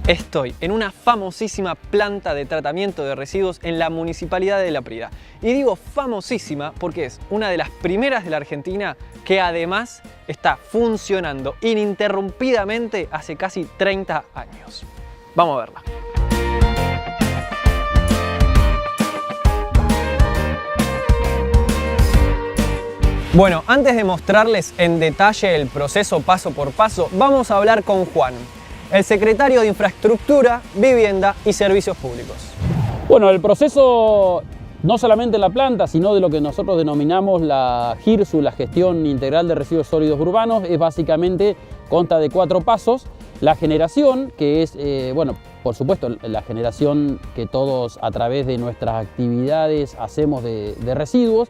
Estoy en una famosísima planta de tratamiento de residuos en la Municipalidad de Laprida. Y digo famosísima porque es una de las primeras de la Argentina que además está funcionando ininterrumpidamente hace casi 30 años. Vamos a verla. Bueno, antes de mostrarles en detalle el proceso paso por paso, vamos a hablar con Juan, el secretario de Infraestructura, Vivienda y Servicios Públicos. Bueno, el proceso no solamente en la planta, sino de lo que nosotros denominamos la GIRSU, la Gestión Integral de Residuos Sólidos Urbanos, es básicamente, consta de 4 pasos. La generación, que es, por supuesto, la generación que todos a través de nuestras actividades hacemos de residuos,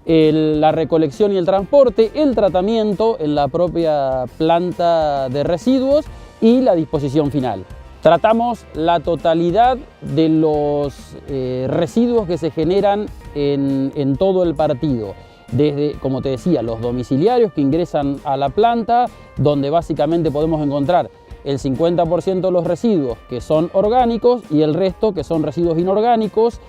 la recolección y el transporte, el tratamiento en la propia planta de residuos y la disposición final. Tratamos la totalidad de los residuos que se generan en todo el partido. Desde, como te decía, los domiciliarios que ingresan a la planta, donde básicamente podemos encontrar el 50% de los residuos que son orgánicos y el resto que son residuos inorgánicos,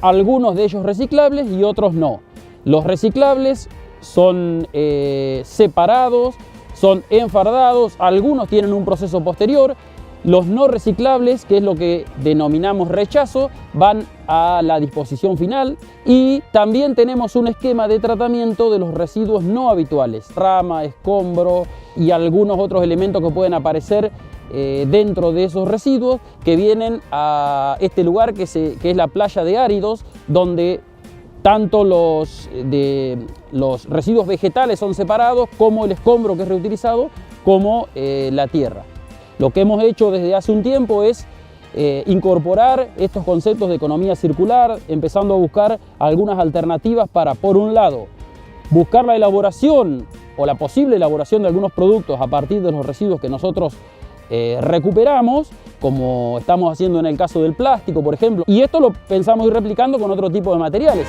algunos de ellos reciclables y otros no. Los reciclables son separados, son enfardados, algunos tienen un proceso posterior. Los no reciclables, que es lo que denominamos rechazo, van a la disposición final. Y también tenemos un esquema de tratamiento de los residuos no habituales, rama, escombro y algunos otros elementos que pueden aparecer dentro de esos residuos que vienen a este lugar que es la playa de áridos, donde tanto los residuos vegetales son separados, como el escombro que es reutilizado, como la tierra. Lo que hemos hecho desde hace un tiempo es incorporar estos conceptos de economía circular, empezando a buscar algunas alternativas para, por un lado, buscar la elaboración o la posible elaboración de algunos productos a partir de los residuos que nosotros recuperamos, como estamos haciendo en el caso del plástico, por ejemplo, y esto lo pensamos ir replicando con otro tipo de materiales.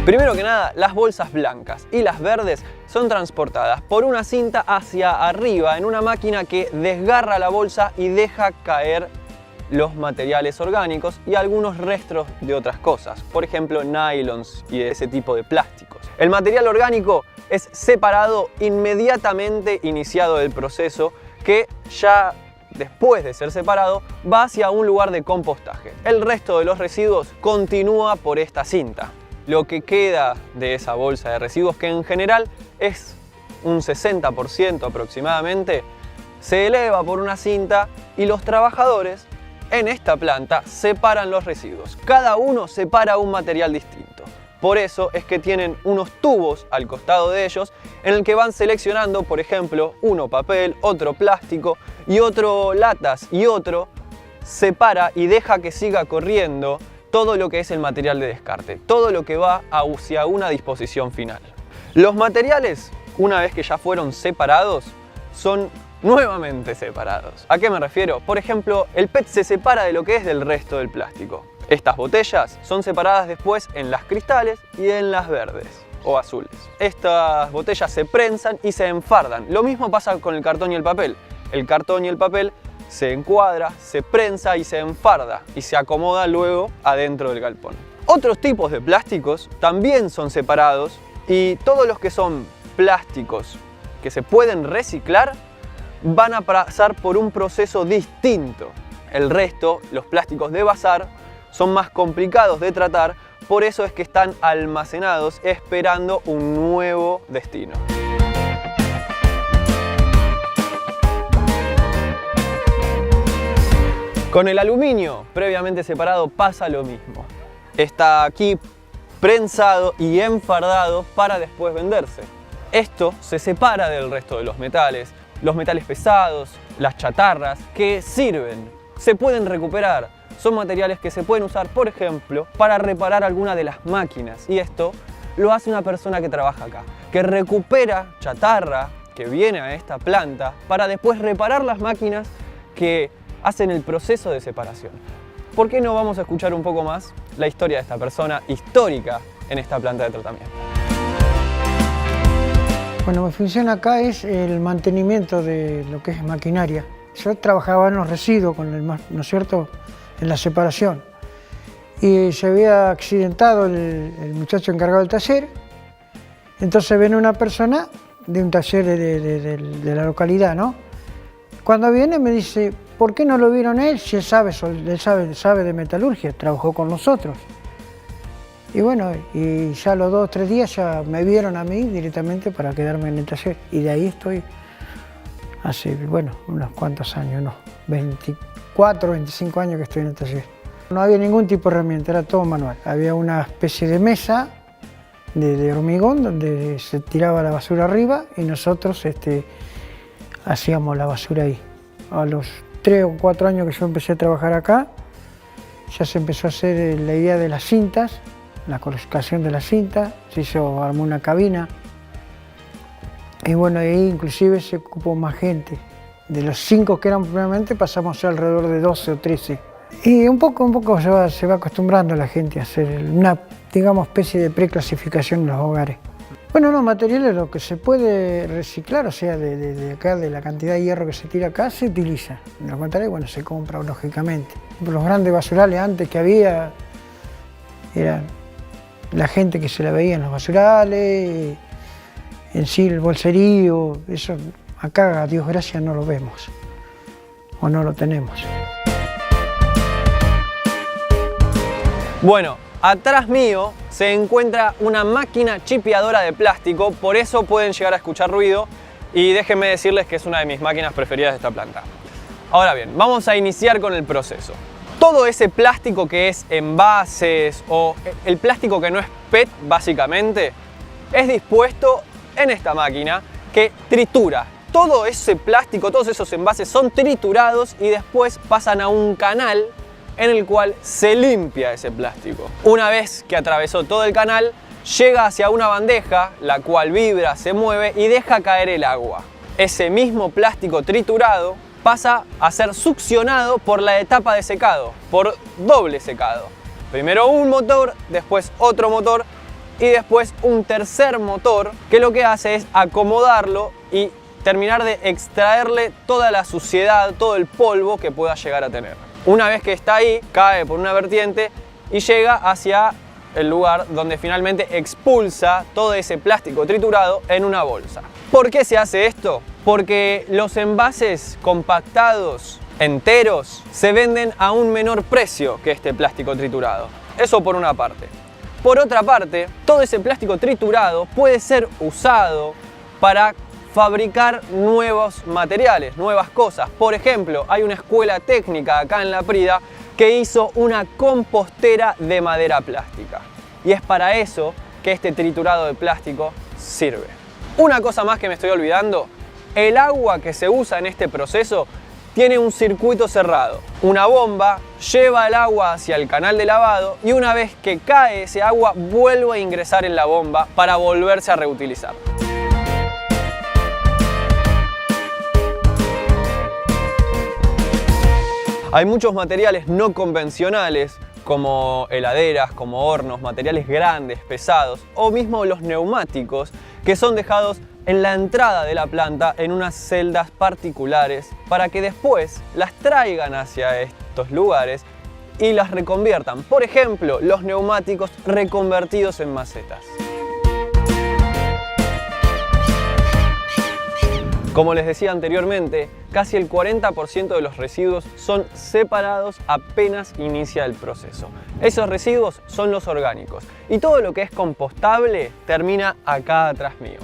Primero que nada, las bolsas blancas y las verdes son transportadas por una cinta hacia arriba en una máquina que desgarra la bolsa y deja caer los materiales orgánicos y algunos restos de otras cosas, por ejemplo nylons y ese tipo de plásticos. El material orgánico es separado inmediatamente iniciado el proceso, que ya después de ser separado va hacia un lugar de compostaje. El resto de los residuos continúa por esta cinta. Lo que queda de esa bolsa de residuos, que en general es un 60% aproximadamente, se eleva por una cinta y los trabajadores en esta planta separan los residuos. Cada uno separa un material distinto. Por eso es que tienen unos tubos al costado de ellos en el que van seleccionando, por ejemplo, uno papel, otro plástico y otro latas, y otro separa y deja que siga corriendo todo lo que es el material de descarte, todo lo que va hacia una disposición final. Los materiales, una vez que ya fueron separados, son nuevamente separados. ¿A qué me refiero? Por ejemplo, el PET se separa de lo que es del resto del plástico. Estas botellas son separadas después en las cristales y en las verdes o azules. Estas botellas se prensan y se enfardan. Lo mismo pasa con el cartón y el papel. El cartón y el papel se encuadra, se prensa y se enfarda y se acomoda luego adentro del galpón. Otros tipos de plásticos también son separados, y todos los que son plásticos que se pueden reciclar van a pasar por un proceso distinto. El resto, los plásticos de bazar, son más complicados de tratar, por eso es que están almacenados esperando un nuevo destino. Con el aluminio previamente separado pasa lo mismo. Está aquí prensado y enfardado para después venderse. Esto se separa del resto de los metales pesados, las chatarras, que sirven, se pueden recuperar. Son materiales que se pueden usar, por ejemplo, para reparar alguna de las máquinas. Y esto lo hace una persona que trabaja acá, que recupera chatarra que viene a esta planta para después reparar las máquinas que hacen el proceso de separación. ¿Por qué no vamos a escuchar un poco más la historia de esta persona histórica en esta planta de tratamiento? Bueno, mi función acá es el mantenimiento de lo que es maquinaria. Yo trabajaba en los residuos, ¿no es cierto?, en la separación. Y se había accidentado el muchacho encargado del taller. Entonces viene una persona de un taller de la localidad, ¿no? Cuando viene me dice, ¿por qué no lo vieron él? Si él sabe de metalurgia, trabajó con nosotros. Y bueno, y ya los 2 o 3 días ya me vieron a mí directamente para quedarme en el taller. Y de ahí estoy hace, bueno, unos cuantos años, ¿no? 24, 25 años que estoy en el taller. No había ningún tipo de herramienta, era todo manual. Había una especie de mesa de hormigón donde se tiraba la basura arriba y nosotros hacíamos la basura ahí. A los 3 o 4 años que yo empecé a trabajar acá, ya se empezó a hacer la idea de las cintas, la colocación de la cinta, armó una cabina y bueno, ahí inclusive se ocupó más gente. De los 5 que eran primeramente pasamos a ser alrededor de 12 o 13. Y un poco se va acostumbrando la gente a hacer una, digamos, especie de preclasificación en los hogares. Bueno, los materiales, lo que se puede reciclar, o sea, de acá, de la cantidad de hierro que se tira acá, se utiliza. De lo contrario, bueno, se compra, lógicamente. Los grandes basurales antes que había, eran la gente que se la veía en los basurales, en sí el bolserío, eso acá, a Dios gracias, no lo vemos, o no lo tenemos. Bueno, atrás mío se encuentra una máquina chipeadora de plástico, por eso pueden llegar a escuchar ruido y déjenme decirles que es una de mis máquinas preferidas de esta planta. Ahora bien, vamos a iniciar con el proceso. Todo ese plástico que es envases o el plástico que no es PET básicamente es dispuesto en esta máquina que tritura. Todo ese plástico, todos esos envases son triturados y después pasan a un canal en el cual se limpia ese plástico. Una vez que atravesó todo el canal, llega hacia una bandeja, la cual vibra, se mueve y deja caer el agua. Ese mismo plástico triturado pasa a ser succionado por la etapa de secado, por doble secado. Primero un motor, después otro motor y después un tercer motor que lo que hace es acomodarlo y terminar de extraerle toda la suciedad, todo el polvo que pueda llegar a tener. Una vez que está ahí, cae por una vertiente y llega hacia el lugar donde finalmente expulsa todo ese plástico triturado en una bolsa. ¿Por qué se hace esto? Porque los envases compactados enteros se venden a un menor precio que este plástico triturado. Eso por una parte. Por otra parte, todo ese plástico triturado puede ser usado para fabricar nuevos materiales, nuevas cosas. Por ejemplo, hay una escuela técnica acá en La Prida que hizo una compostera de madera plástica. Y es para eso que este triturado de plástico sirve. Una cosa más que me estoy olvidando, el agua que se usa en este proceso tiene un circuito cerrado. Una bomba lleva el agua hacia el canal de lavado y una vez que cae ese agua vuelve a ingresar en la bomba para volverse a reutilizar. Hay muchos materiales no convencionales como heladeras, como hornos, materiales grandes, pesados o mismo los neumáticos que son dejados en la entrada de la planta en unas celdas particulares para que después las traigan hacia estos lugares y las reconviertan. Por ejemplo, los neumáticos reconvertidos en macetas. Como les decía anteriormente, casi el 40% de los residuos son separados apenas inicia el proceso. Esos residuos son los orgánicos y todo lo que es compostable termina acá atrás mío.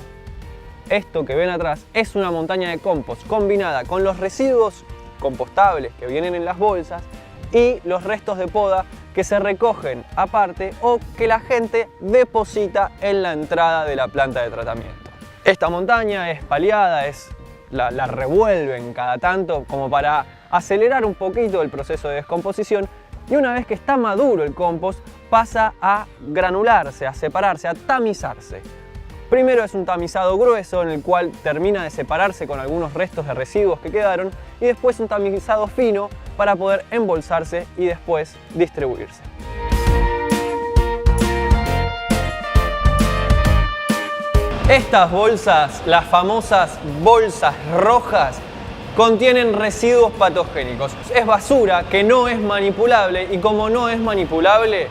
Esto que ven atrás es una montaña de compost combinada con los residuos compostables que vienen en las bolsas y los restos de poda que se recogen aparte o que la gente deposita en la entrada de la planta de tratamiento. Esta montaña es paliada, la revuelven cada tanto como para acelerar un poquito el proceso de descomposición y una vez que está maduro el compost pasa a granularse, a separarse, a tamizarse. Primero es un tamizado grueso en el cual termina de separarse con algunos restos de residuos que quedaron y después un tamizado fino para poder embolsarse y después distribuirse. Estas bolsas, las famosas bolsas rojas, contienen residuos patogénicos. Es basura que no es manipulable y como no es manipulable,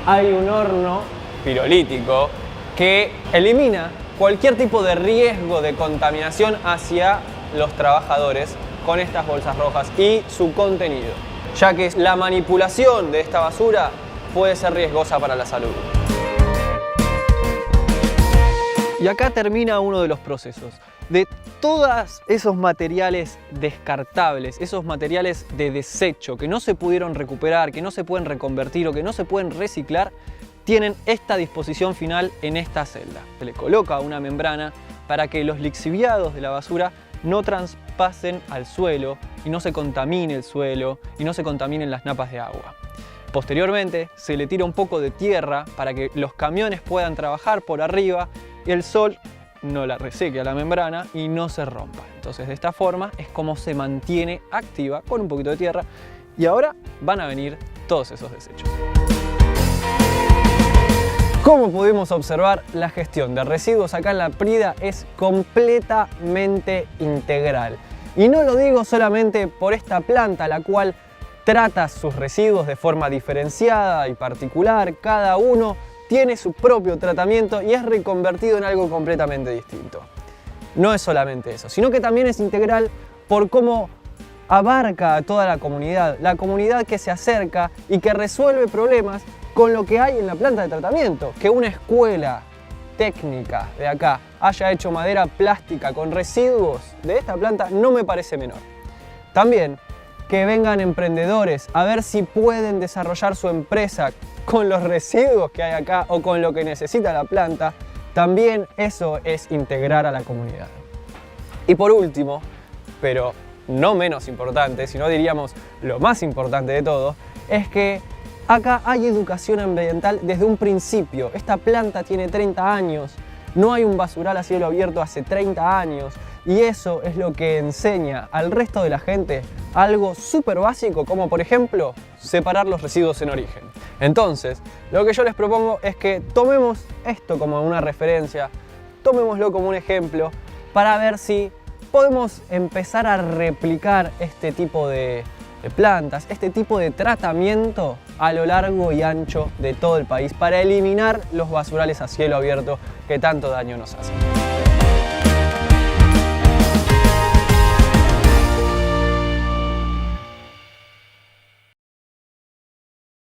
hay un horno pirolítico que elimina cualquier tipo de riesgo de contaminación hacia los trabajadores con estas bolsas rojas y su contenido, ya que la manipulación de esta basura puede ser riesgosa para la salud. Y acá termina uno de los procesos. De todos esos materiales descartables, esos materiales de desecho que no se pudieron recuperar, que no se pueden reconvertir o que no se pueden reciclar, tienen esta disposición final en esta celda. Se le coloca una membrana para que los lixiviados de la basura no traspasen al suelo y no se contamine el suelo y no se contaminen las napas de agua. Posteriormente se le tira un poco de tierra para que los camiones puedan trabajar por arriba y el sol no la reseque a la membrana y no se rompa. Entonces de esta forma es como se mantiene activa con un poquito de tierra y ahora van a venir todos esos desechos. Como pudimos observar, la gestión de residuos acá en La Prida es completamente integral. Y no lo digo solamente por esta planta, la cual trata sus residuos de forma diferenciada y particular. Cada uno tiene su propio tratamiento y es reconvertido en algo completamente distinto. No es solamente eso, sino que también es integral por cómo abarca a toda la comunidad que se acerca y que resuelve problemas con lo que hay en la planta de tratamiento. Que una escuela técnica de acá haya hecho madera plástica con residuos de esta planta no me parece menor. También que vengan emprendedores a ver si pueden desarrollar su empresa con los residuos que hay acá o con lo que necesita la planta, también eso es integrar a la comunidad. Y por último, pero no menos importante, sino diríamos lo más importante de todo, es que acá hay educación ambiental desde un principio. Esta planta tiene 30 años, no hay un basural a cielo abierto hace 30 años y eso es lo que enseña al resto de la gente algo súper básico como por ejemplo separar los residuos en origen. Entonces, lo que yo les propongo es que tomemos esto como una referencia, tomémoslo como un ejemplo para ver si podemos empezar a replicar este tipo de plantas, este tipo de tratamiento a lo largo y ancho de todo el país para eliminar los basurales a cielo abierto que tanto daño nos hacen.